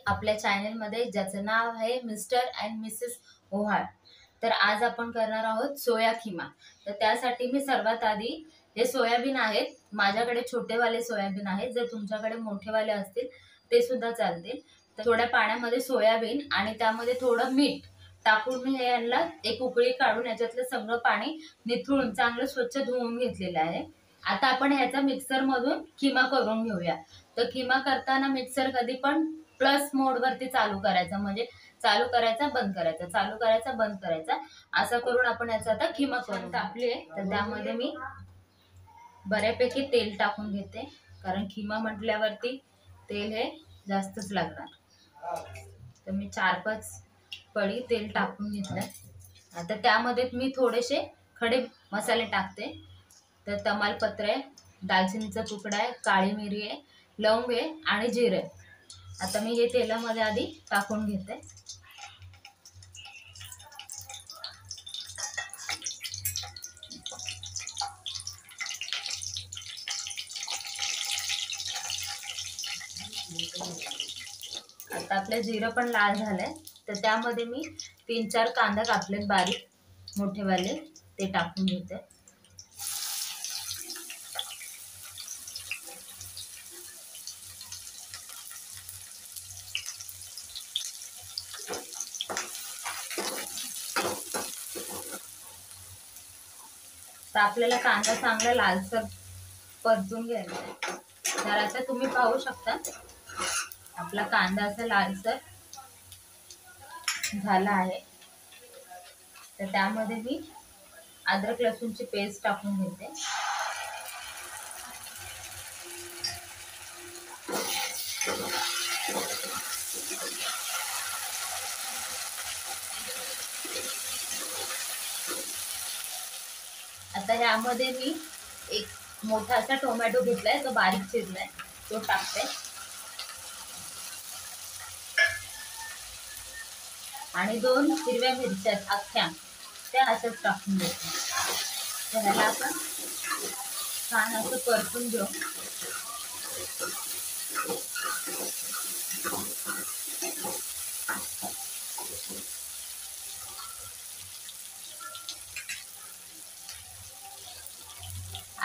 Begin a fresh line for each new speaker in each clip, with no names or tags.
आपल्या चॅनलमध्ये, ज्याचं नाव आहे मिस्टर अँड मिसेस ओहाळ. तर आज आपण करणार आहोत सोया खिमा. तर त्यासाठी मी सर्वात आधी हे सोयाबीन आहेत, माझ्याकडे छोटेवाले सोयाबीन आहेत, जर तुमच्याकडे मोठेवाले असतील ते सुद्धा चालतील. तर थोड्या पाण्यामध्ये सोयाबीन आणि त्यामध्ये थोडं मीठ टाकून मी यांना एक उकळी काढून याच्यातलं सगळं पाणी निथळून चांगलं स्वच्छ धुवून घेतलेलं आहे. आता आपण ह्याचा मिक्सर मधून खिमा करून घेऊया. तर खिमा करताना मिक्सर कधी पण प्लस मोड वरती चालू करायचा, म्हणजे चालू करायचा बंद करायचा, चालू करायचा बंद करायचा, असं करून आपण याचा आता खिमा करून टाकली आहे. तर त्यामध्ये मी बऱ्यापैकी तेल टाकून घेते, कारण खिमा म्हटल्यावरती तेल हे जास्तच लागणार. तर मी 4-5 पळी तेल टाकून घेतलंय. आता त्यामध्ये मी थोडेसे खडे मसाले टाकते. तर तमालपत्र आहे, दालचिनीचा तुकडा आहे, काळी मिरी आहे, लवंग आहे आणि जिरे. आता मी हे तेलामध्ये आधी टाकून घेते. आता आपले जिरं पण लाल झालंय. तर त्यामध्ये मी 3-4 कांदा कापलेत बारीक मोठेवाले, ते टाकून घेते. तर आपल्याला कांदा चांगला लालसर परतून घ्यायचा आहे. तर आता तुम्ही पाहू शकता आपला कांदा असा लालसर झाला आहे. तर त्यामध्ये मी अद्रक लसूणची पेस्ट टाकून घेते. आता यामध्ये मी एक मोठा असा टोमॅटो घेतलाय, तो बारीक चिरलाय, तो टाकते. आणि 2 हिरव्या मिरच्या अख्ख्या, त्या असंच टाकून देते. तर ह्याला आपण छान असं परतून घेऊ.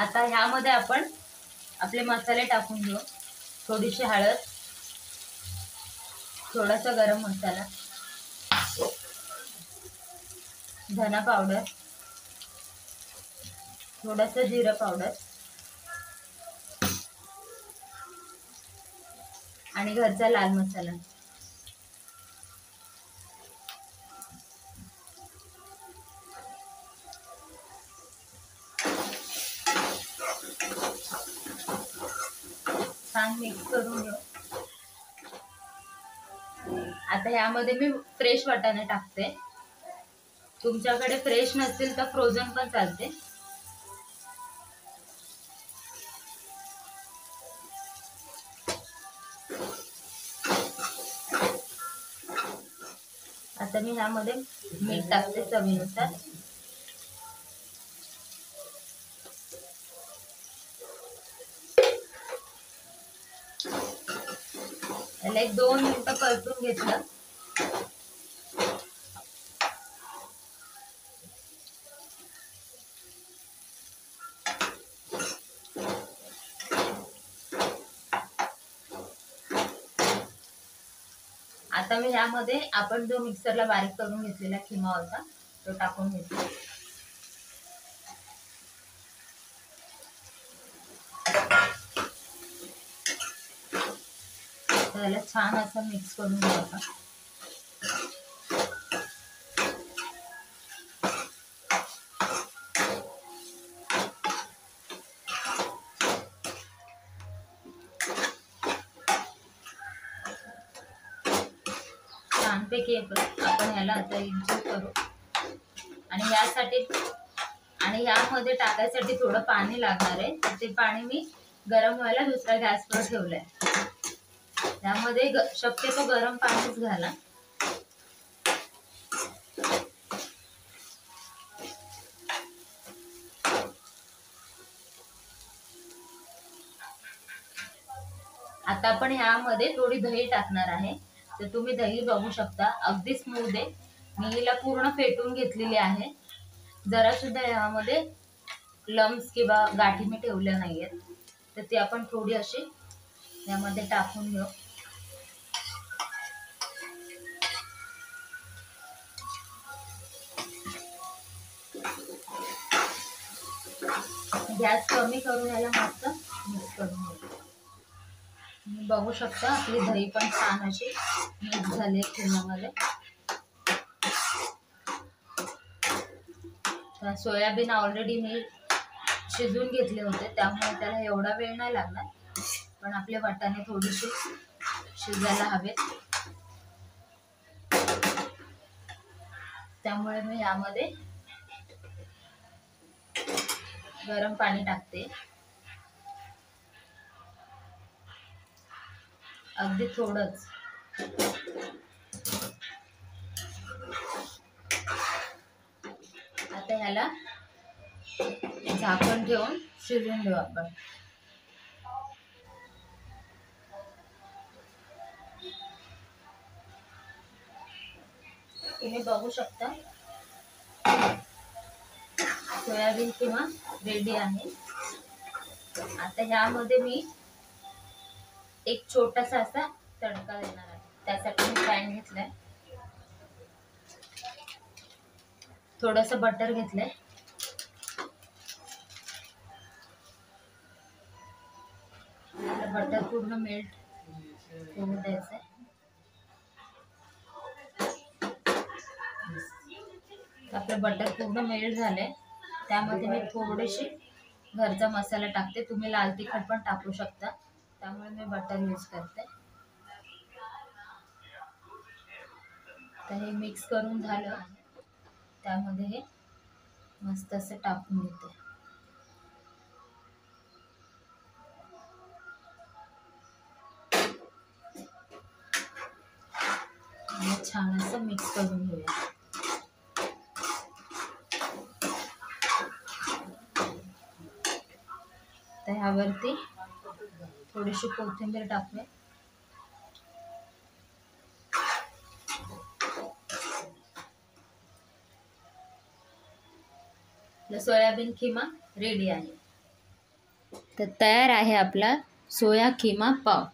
आता ह्यामध्ये आपण आपले मसाले टाकून घेऊ. थोडीशी हळद, थोडासा गरम मसाला, धना पावडर, थोडासा जिरा पावडर आणि घरचा लाल मसाला. छान मिक्स करून घेऊ. आता यामध्ये मी फ्रेश वाटाणे टाकते. तुमच्याकडे फ्रेश नसतील तर फ्रोझन पण चालते. आता मी ह्यामध्ये मीठ टाकते चवीनुसार. याला 1-2 मिनिटं परतून घेतलं. आता मी ह्यामध्ये आपण जो मिक्सरला बारीक करून घेतलेला खिमा होता तो टाकून घेतला. त्याला छान असं मिक्स करून घ्यायचं. छानपैकी आपण ह्याला आता एकजीव करू. आणि यामध्ये टाकायसाठी थोडं पाणी लागणार आहे. तर ते पाणी मी गरम व्हायला दुसऱ्या गॅसवर ठेवलंय. त्यामध्ये शक्यतो गरम पाणीच घाला. आता आपण ह्यामध्ये थोडी दही टाकणार आहे. तर तुम्ही दही बघू शकता अगदी स्मूथ आहे. मी हिला पूर्ण फेटून घेतलेली आहे. जरा सुद्धा यामध्ये लम्स किंवा गाठी मी ठेवल्या नाहीयेत. तर ती आपण थोडी अशी यामध्ये टाकून घेऊ. गॅस कमी करून याला मस्त मिक्स करून घेऊ. तुम्ही बघू शकता आपली दही पण छान अशी मिक्स झाली खिम्यामध्ये. सोयाबीन ऑलरेडी मी शिजवून घेतले होते, त्यामुळे त्याला एवढा वेळ नाही लागणार. पण आपले वाटाणे थोडेसे शिजायला हवेत, त्यामुळे मी यामध्ये गरम पाणी टाकते. अगदी थोडंच. आता ह्याला झाकण ठेवून शिजवून घेऊ आपण. तुम्ही बघू शकता सोयाबीन किमा रेडी आहे. आता ह्यामध्ये मी एक छोटासा असा तडका देणार आहे. त्यासाठी मी पॅन घेतलाय, थोडस बटर घेतलंय. बटर पूर्ण मेल्ट होऊ द्यायचंय. आपलं बटर पूर्ण मेल्ट झालंय. त्यामध्ये मी थोडीशी घरचा मसाला टाकते. तुम्ही लाल तिखट पण टाकू शकता, त्यामुळे मी बटर यूज करते. तर हे मिक्स करून झालं, त्यामध्ये हे मस्त असं टाकून घेते. छान असं मिक्स करून घेऊया. तर ह्यावरती थोडीशी कोथिंबीर टाकूया. सोयाबीन खिमा रेडी आहे. तर तयार आहे आपला सोया खिमा पाव.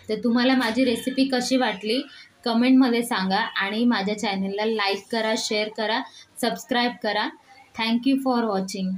तर तुम्हाला माझी रेसिपी कशी वाटली कमेंटमध्ये सांगा आणि माझ्या चॅनलला लाईक करा, शेअर करा, सबस्क्राईब करा. Thank you for watching.